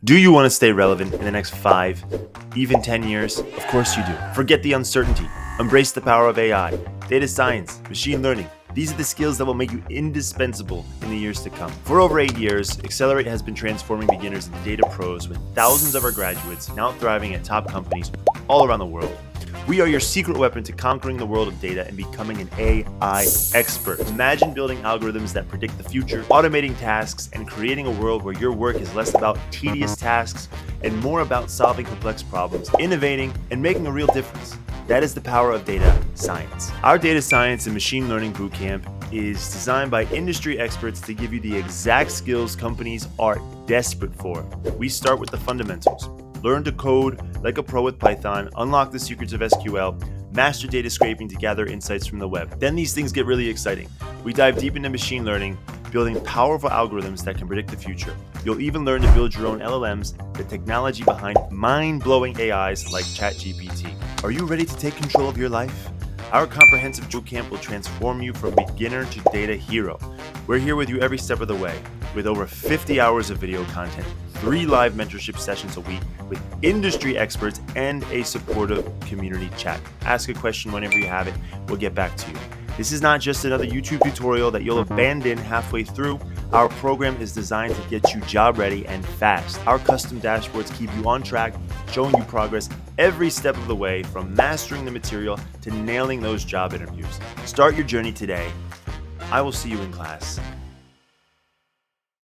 Do you want to stay relevant in the next 5, even 10 years? Of course you do. Forget the uncertainty. Embrace the power of AI, data science, machine learning. These are the skills that will make you indispensable in the years to come. For over 8 years, Xccelerate has been transforming beginners into data pros with thousands of our graduates now thriving at top companies all around the world. We are your secret weapon to conquering the world of data and becoming an AI expert. Imagine building algorithms that predict the future, automating tasks, and creating a world where your work is less about tedious tasks and more about solving complex problems, innovating, and making a real difference. That is the power of data science. Our data science and machine learning bootcamp is designed by industry experts to give you the exact skills companies are desperate for. We start with the fundamentals. Learn to code like a pro with Python, unlock the secrets of SQL, master data scraping to gather insights from the web. Then these things get really exciting. We dive deep into machine learning, building powerful algorithms that can predict the future. You'll even learn to build your own LLMs, the technology behind mind-blowing AIs like ChatGPT. Are you ready to take control of your life? Our comprehensive bootcamp will transform you from beginner to data hero. We're here with you every step of the way, with over 50 hours of video content, 3 live mentorship sessions a week with industry experts, and a supportive community chat. Ask a question whenever you have it, we'll get back to you. This is not just another YouTube tutorial that you'll abandon halfway through. Our program is designed to get you job ready and fast. Our custom dashboards keep you on track, showing you progress every step of the way, from mastering the material to nailing those job interviews. Start your journey today. I will see you in class.